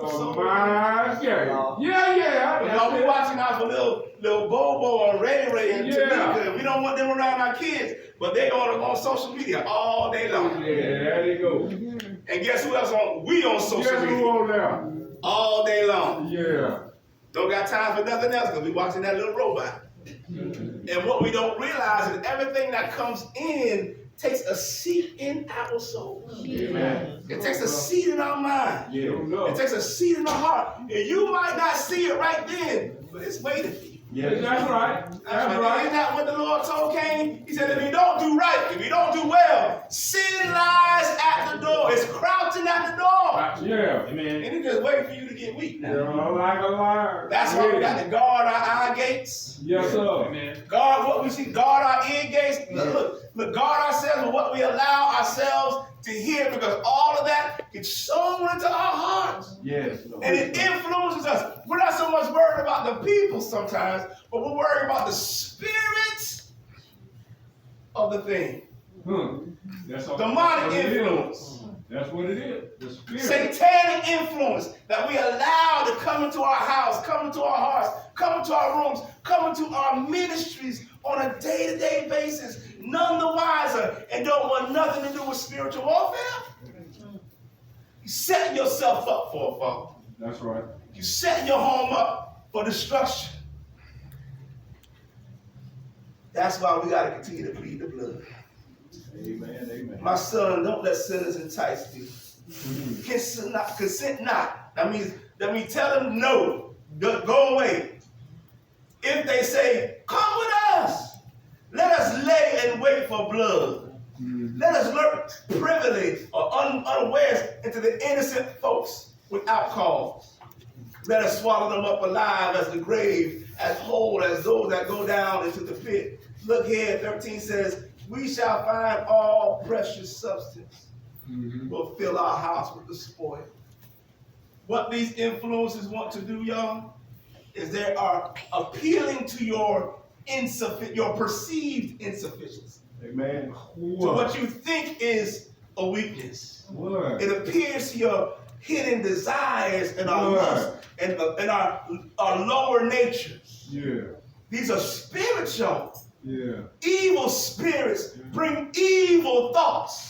My God. Yeah. Y'all be watching out for little Bobo and Ray and Tamika. We don't want them around our kids, but they on social media all day long. Yeah, there you go. And guess who else we on social media? Who on there? All day long. Yeah. Don't got time for nothing else because we watching that little robot. And what we don't realize is everything that comes in takes a seat in our soul. Amen. It takes a seat in our mind. Yeah. It takes a seat in our heart. And you might not see it right then, but it's waiting for you. Yeah, that's right. That's right. Isn't that what the Lord told Cain? He said, if you don't do right, if you don't do well, sin lies at the door. It's crouching at the door. Yeah. Amen. And it's just waiting for you to get weak now. You're like a liar. That's why we got to guard our eye gates. Yes, sir. Amen. Guard what we see. Guard our ear gates. Look, guard ourselves with what we allow ourselves to hear, because all of that gets sown into our hearts. Yes. And it influences us. We're not so much worried about the people sometimes, but we're worried about the spirits of the thing. That's all. Demonic influence. That's what it is. The spirit. Satanic influence that we allow to come into our house, come into our hearts, come into our rooms, come into our ministries on a day-to-day basis, none the wiser, and don't want nothing to do with spiritual warfare. You're setting yourself up for a fall. That's right. You're setting your home up for destruction. That's why we got to continue to plead the blood. Amen. My son, don't let sinners entice you. Consent not. That means tell them no. Go away. If they say, come with us, let us lay and wait for blood. Let us lurk privily or unawares into the innocent folks without cause. Let us swallow them up alive as the grave, as whole as those that go down into the pit. Look here, 13 says, we shall find all precious substance. We'll fill our house with the spoil. What these influences want to do, y'all, is they are appealing to your perceived insufficiency. Amen. To what you think is a weakness. What? It appears to your hidden desires and our lust and our lower natures. Yeah. These are spiritual. Yeah. Evil spirits bring evil thoughts.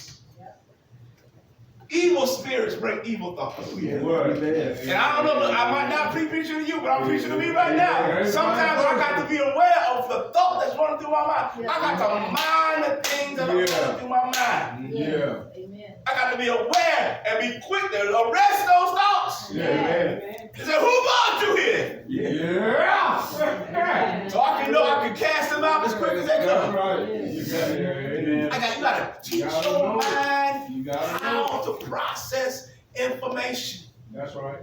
Evil spirits bring evil thoughts. Yeah. And I don't know, I might not preaching to you, but I'm preaching to me right now. Sometimes I got to be aware of the thought that's running through my mind. I got to mind the things that are running through my mind. Yeah. I got to be aware and be quick to arrest those thoughts. Yeah. He said, who brought you here? Yeah. So I can know I can cast them out as quick as they come. That's right. You got to teach your mind how to process information. That's right.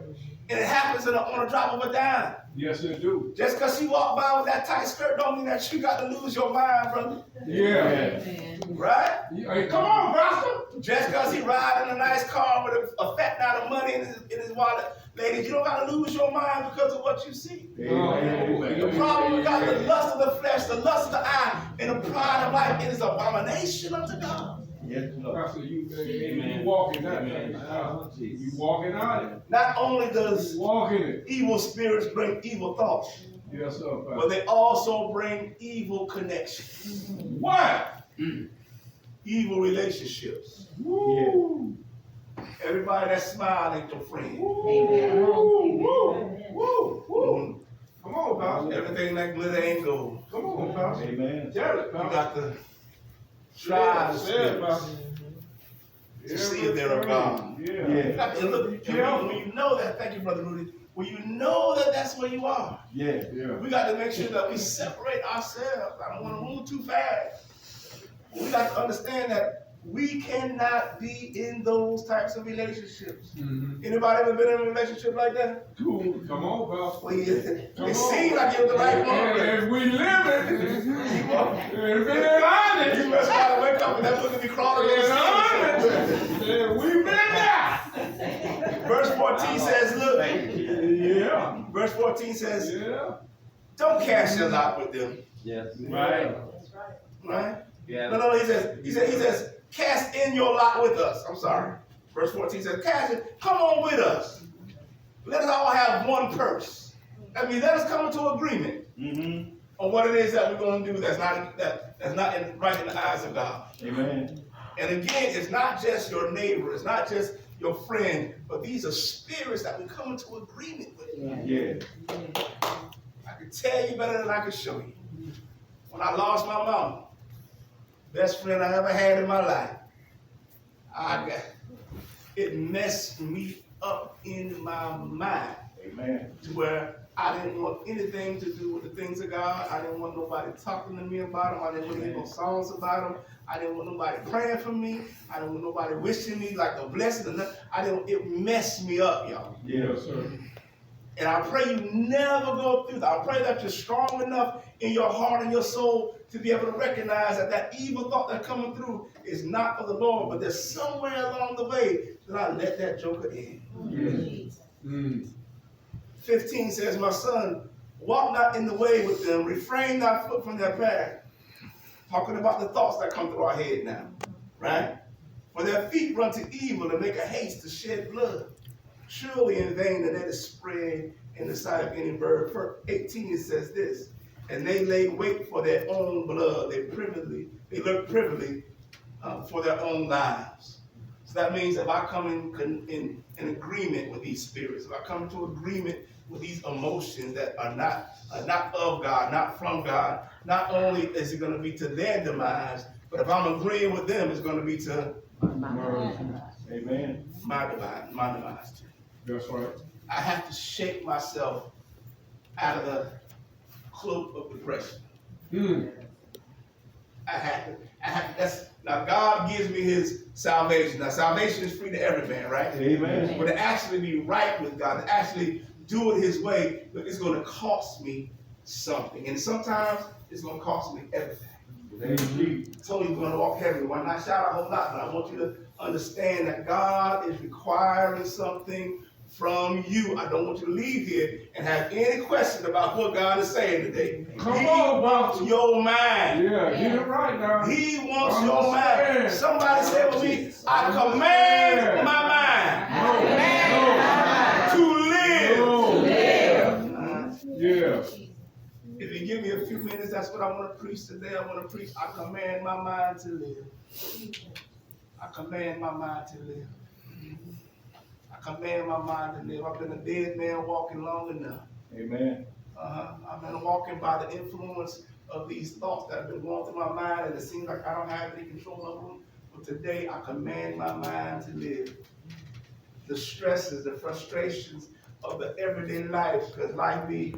And it happens on a drop of a dime. Yes, it do. Just because you walk by with that tight skirt don't mean that you got to lose your mind, brother. Yeah. Right? Hey, come on, Pastor. Just because he riding in a nice car with a fat amount of money in his wallet, ladies, you don't got to lose your mind because of what you see. Amen. The problem we got the lust of the flesh, the lust of the eye, and the pride of life. It is an abomination unto God. Yes, Pastor, you walking that thing. You walking on it. Not only does Walking it. evil spirits bring evil thoughts, Yes, sir, Pastor. but they also bring evil connections, What? evil relationships. Woo. Everybody that smiles ain't your friend. Woo. Come on, Pastor. Everything that glitter ain't gold. Come on, Pastor. Amen. Tell it, You Pastor. got to try the spirits Pastor. to see if they're of God. Yeah. You got to look, when you know that, thank you, Brother Rudy, when you know that that's where you are, Yeah. we got to make sure that we separate ourselves. I don't want to move too fast. We got to understand that we cannot be in those types of relationships. Anybody ever been in a relationship like that? Cool. Come on, Pastor. Well, it seems like you're the right one. If we live it, if it ain't on You it, must gotta wake up and that look at me crawling in the yeah, we been there. Verse 14 says, look. Yeah. Verse 14 says, Yeah. don't cast your lot with them. Yes. Right. Right? Yeah. No, he says, cast in your lot with us. I'm sorry. Verse 14 says, cast it, come on with us. one purse. That means let us come into agreement on what it is that we're going to do that's not right in the eyes of God. Amen. And again, it's not just your neighbor, it's not just your friend, but these are spirits that we come into agreement with. Yeah. I can tell you better than I can show you. When I lost my mama, best friend I ever had in my life, it messed me up in my mind. Amen. To where I didn't want anything to do with the things of God. I didn't want nobody talking to me about them. I didn't want to hear no songs about them. I didn't want nobody praying for me. I didn't want nobody wishing me like a blessing. It messed me up, y'all. Yes, sir. And I pray you never go through that. I pray that you're strong enough in your heart and your soul to be able to recognize that evil thought that's coming through is not of the Lord, but there's somewhere along the way that I let that joker in. Yes. 15 says, my son, walk not in the way with them, refrain thy foot from their path. Talking about the thoughts that come through our head now, right? For their feet run to evil and make a haste to shed blood. Surely in vain the net is spread in the sight of any bird. For 18 it says this, and they lay wait for their own blood. They lurk privily for their own lives. So that means if I come in agreement with these spirits, if I come into agreement with these emotions that are not of God, not from God, not only is it going to be to their demise, but if I'm agreeing with them, it's going to be to Amen. my demise too. That's right. I have to shake myself out of the cloak of depression. I have to. Now God gives me his salvation. Now salvation is free to every man, right? Amen. But to actually be right with God, to actually do it his way, it's going to cost me something. And sometimes it's going to cost me everything. I told you you're going to walk heavy. Why not shout a whole lot? But I want you to understand that God is requiring something from you. I don't want you to leave here and have any question about what God is saying today. Come He on, wants your mind. Yeah, get it right now. He wants your mind. Somebody said with me, I command my mind to live. Yeah. If you give me a few minutes, that's what I want to preach today. I want to preach, I command my mind to live. I command my mind to live. I command my mind to live. I've been a dead man walking long enough. Amen. I've been walking by the influence of these thoughts that have been going through my mind, and it seems like I don't have any control of them. But today, I command my mind to live. The stresses, the frustrations of the everyday life, because life be